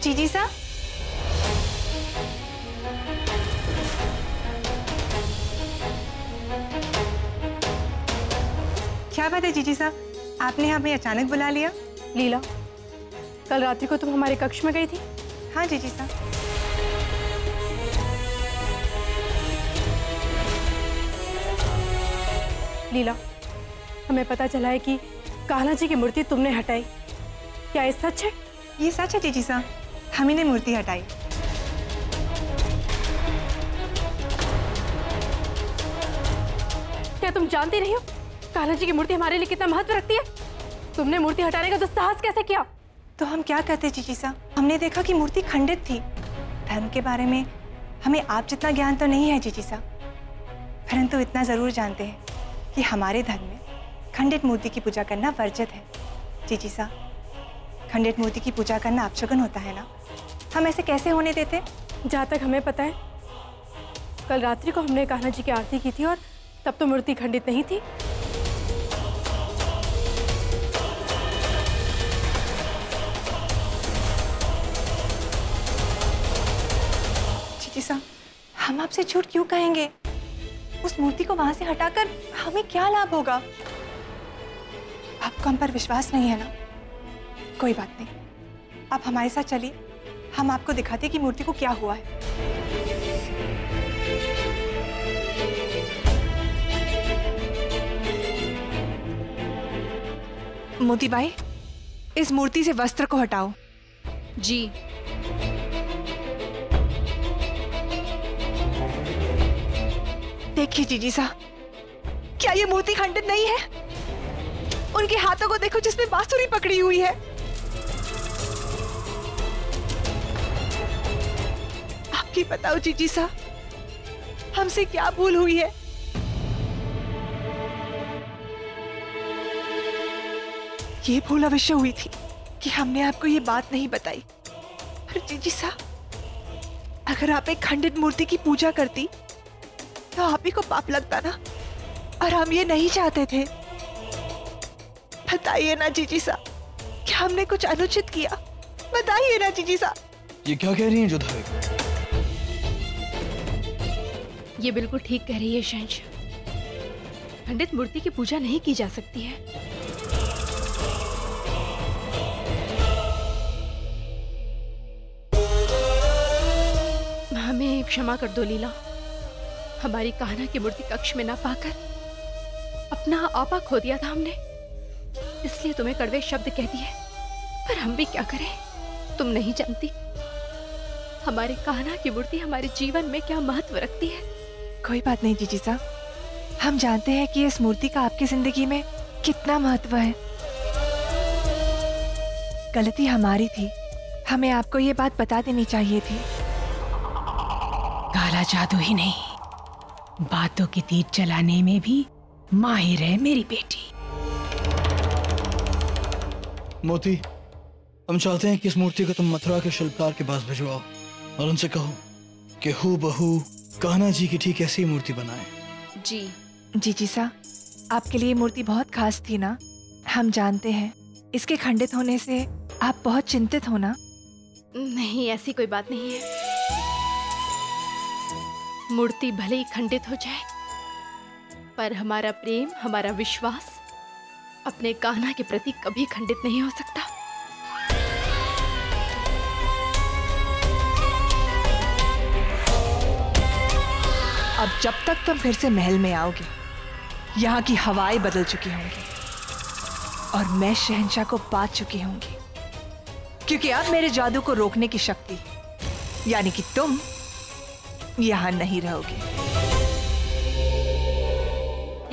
जीजी सा, क्या बात है जीजी सा, आपने हमें अचानक बुला लिया? लीला, कल रात्रि को तुम हमारे कक्ष में गई थी? हाँ जीजी सा। लीला, हमें पता चला है कि कान्हा जी की मूर्ति तुमने हटाई। क्या ये सच है? ये सच है जीजी सा, हम ही ने मूर्ति हटाई। क्या तुम जानती नहीं हो कान्हा जी की मूर्ति हमारे लिए कितना महत्व रखती है? तुमने मूर्ति हटाने का दुस्साहस कैसे किया? तो हम क्या कहते जीजी सा, हमने देखा कि मूर्ति खंडित थी। धर्म के बारे में हमें आप जितना ज्ञान तो नहीं है जीजी सा, परंतु इतना जरूर जानते हैं कि हमारे धर्म में खंडित मूर्ति की पूजा करना वर्जित है। जीजी सा, खंडित मूर्ति की पूजा करना अपशगुन होता है ना, हम ऐसे कैसे होने देते? जहाँ तक हमें पता है, कल रात्रि को हमने कान्हा जी की आरती की थी और तब तो मूर्ति खंडित नहीं थी। जीजी सा, हम आपसे झूठ क्यों कहेंगे? उस मूर्ति को वहां से हटाकर हमें क्या लाभ होगा? आपको हम पर विश्वास नहीं है ना? कोई बात नहीं, आप हमारे साथ चलिए, हम आपको दिखाते हैं कि मूर्ति को क्या हुआ है। मोती बाई, इस मूर्ति से वस्त्र को हटाओ। जी। देखिए जीजी सा, क्या ये मूर्ति खंडित नहीं है? उनके हाथों को देखो जिसमें बांसुरी पकड़ी हुई है। आप ही बताओ जीजी सा, हमसे क्या भूल हुई है? ये भूल अवश्य हुई थी कि हमने आपको ये बात नहीं बताई। पर जीजी सा, अगर आप एक खंडित मूर्ति की पूजा करती तो आप ही को पाप लगता ना, और हम ये नहीं चाहते थे। बताइए ना जीजी सा, क्या हमने कुछ अनुचित किया? बताइए ना जीजी सा। ये क्या कह रही हैं जोधावी? ये बिल्कुल ठीक कह रही है शहंशाह। खंडित मूर्ति की पूजा नहीं की जा सकती है। हमें क्षमा कर दो लीला, हमारी कान्हा की मूर्ति कक्ष में ना पाकर अपना आपा खो दिया था हमने, इसलिए तुम्हें कड़वे शब्द कह दिए। पर हम भी क्या करें, तुम नहीं जानती हमारे कान्हा की मूर्ति हमारे जीवन में क्या महत्व रखती है। कोई बात नहीं जीजी सा, हम जानते हैं कि इस मूर्ति का आपकी जिंदगी में कितना महत्व है। गलती हमारी थी, हमें आपको ये बात बता देनी चाहिए थी। काला जादू ही नहीं, बातों की तीर चलाने में भी माहिर है मेरी बेटी। मोती, हम चाहते हैं कि इस मूर्ति को तुम मथुरा के शिल्पकार के पास भिजवाओ और उनसे कहो कि हूबहू कान्हा जी की ठीक ऐसी मूर्ति बनाए। जी। जीजी सा, आपके लिए मूर्ति बहुत खास थी ना, हम जानते हैं। इसके खंडित होने से आप बहुत चिंतित हो ना? नहीं, ऐसी कोई बात नहीं है। मूर्ति भले ही खंडित हो जाए, पर हमारा प्रेम, हमारा विश्वास अपने कान्हा के प्रति कभी खंडित नहीं हो सकता। अब जब तक तुम फिर से महल में आओगे, यहाँ की हवाएं बदल चुकी होंगी और मैं शहंशाह को पात चुकी होंगी, क्योंकि अब मेरे जादू को रोकने की शक्ति, यानी कि तुम यहाँ नहीं रहोगे।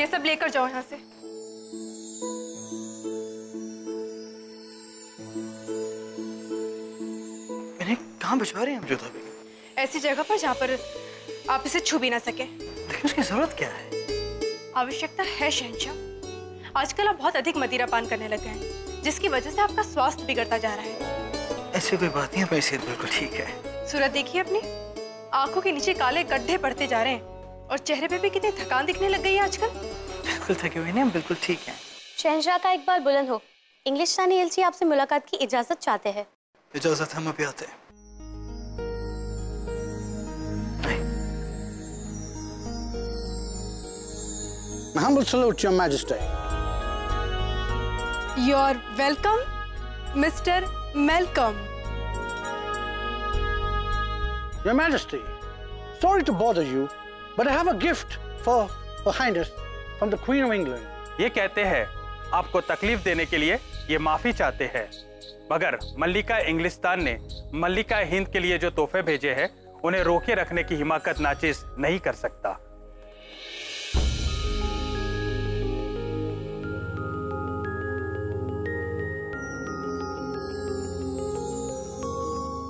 ये सब लेकर जाओ यहाँ से। इन्हें कहाँ भिजवा रहे हैं हम जोधावी? ऐसी जगह पर जहाँ पर आप इसे छू भी ना सके। लेकिन उसकी जरूरत क्या है? आवश्यकता है शहंशाह। आजकल आप बहुत अधिक मदिरा पान करने लगे हैं, जिसकी वजह से आपका स्वास्थ्य बिगड़ता जा रहा है। ऐसी कोई बात नहीं है, मेरी सेहत बिल्कुल ठीक है। सूरत देखिए अपनी, आंखों के नीचे काले गड्ढे पड़ते जा रहे हैं और चेहरे पे भी कितनी थकान दिखने लग गई है आजकल। बिल्कुल थके हुए नहीं, हम बिल्कुल ठीक हैं। शहंशाह का एक बार बुलंद हो, इंग्लिश रानी एलची आपसे मुलाकात की इजाजत चाहते हैं। इजाजत है, हम अभी आते हैं। My humble salute, Your Majesty. You're welcome, Mr. Malcolm. Your Majesty, sorry to bother you, but I have a gift for Her Highness from the Queen of England. ये कहते हैं आपको तकलीफ देने के लिए ये माफी चाहते हैं, मगर मल्लिका इंग्लिस्तान ने मल्लिका हिंद के लिए जो तोहफे भेजे हैं उन्हें रोके रखने की हिमाकत नाचिस नहीं कर सकता।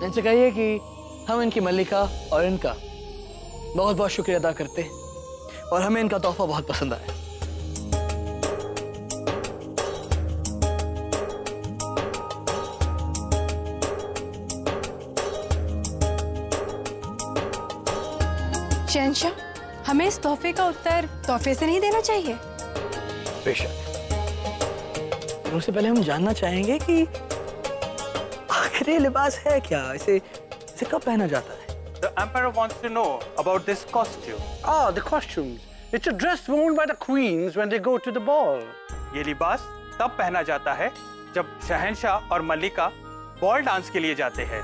इनसे कहिए कि हम इनकी मल्लिका और इनका बहुत बहुत शुक्रिया अदा करते हैं और हमें इनका तोहफा बहुत पसंद आया। शहंशाह, हमें इस तोहफे का उत्तर तोहफे से नहीं देना चाहिए। बेशक, उससे पहले हम जानना चाहेंगे कि आखिर ये लिबास है क्या, इसे कब पहना जाता है? The Emperor wants to know about this costume. Ah, the costumes. It's a dress worn by the queens when they go to the ball. ये लिबास तब पहना जाता है जब शहंशाह और मल्लिका बॉल डांस के लिए जाते हैं।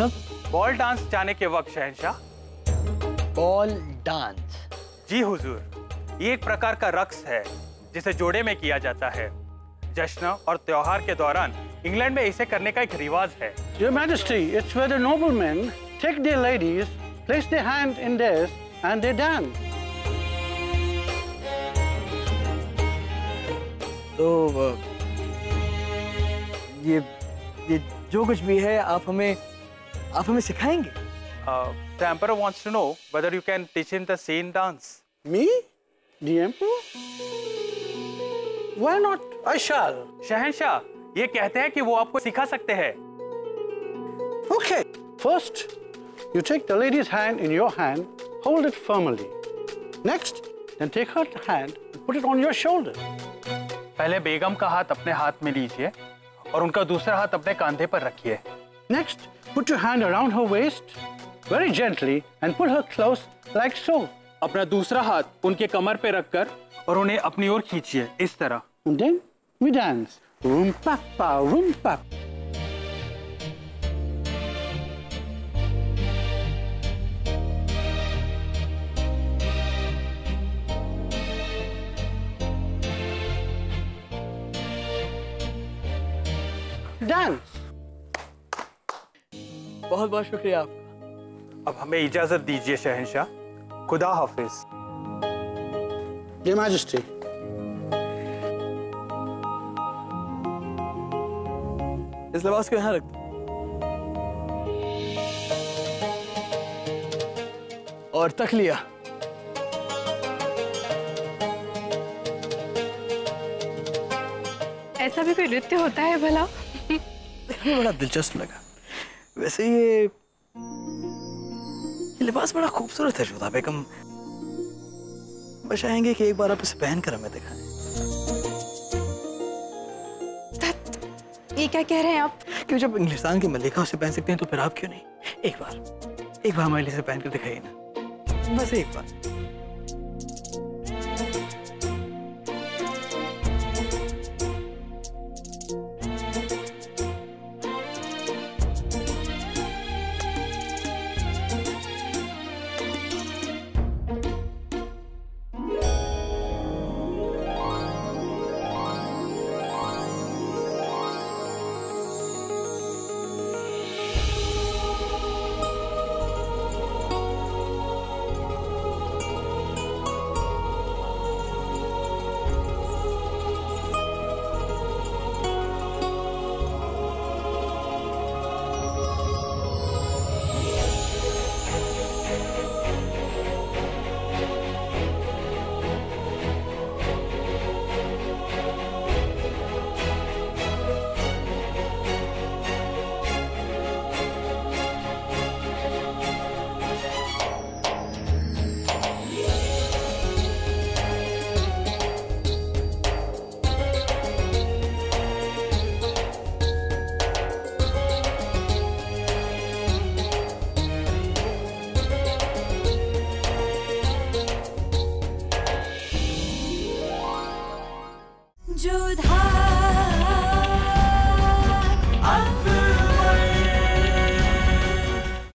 कब? बॉल डांस जाने के वक्त शहंशाह। Ball dance? जी हुजूर, ये एक प्रकार का रक्स है जिसे जोड़े में किया जाता है। जश्न और त्योहार के दौरान इंग्लैंड में इसे करने का एक रिवाज है। Your Majesty, it's where the noblemen take their ladies, place their hand in theirs, and they dance. तो ये जो कुछ भी है आप हमें सिखाएंगे? The Emperor wants to know whether you can teach him the same dance. Me? The Emperor? Why not? I shall. शहंशाह, ये कहते हैं कि वो आपको सिखा सकते हैं। Okay. First, you take the lady's hand in your hand, hold it firmly. Next, then take her hand and put it on your shoulder. पहले बेगम का हाथ अपने हाथ में लीजिए और उनका दूसरा हाथ अपने कंधे पर रखिए। Next, put your hand around her waist, very gently, and pull her close like so. अपना दूसरा हाथ उनके कमर पे रखकर और उन्हें अपनी ओर खींचिए, इस तरह। And then we dance. Room papa, room papa. Dance. बहुत बहुत शुक्रिया आपका। अब हमें इजाजत दीजिए शहंशाह। खुदा हाफिज। Your Majesty. इस लिबास को यहाँ रख दो और तकलिया। ऐसा भी कोई नृत्य होता है भला? हमें बड़ा दिलचस्प लगा। वैसे ये लिबास बड़ा खूबसूरत है जोधा बेगम। चाहेंगे कि एक बार आप इसे पहनकर हमें दिखाएं। ये क्या कह रहे हैं आप? क्यों, जब इंग्लिस्तान की मल्लिका उसे पहन सकते हैं तो फिर आप क्यों नहीं? एक बार हमारे लिए इसे पहनकर दिखाइए ना, बस एक बार। हाय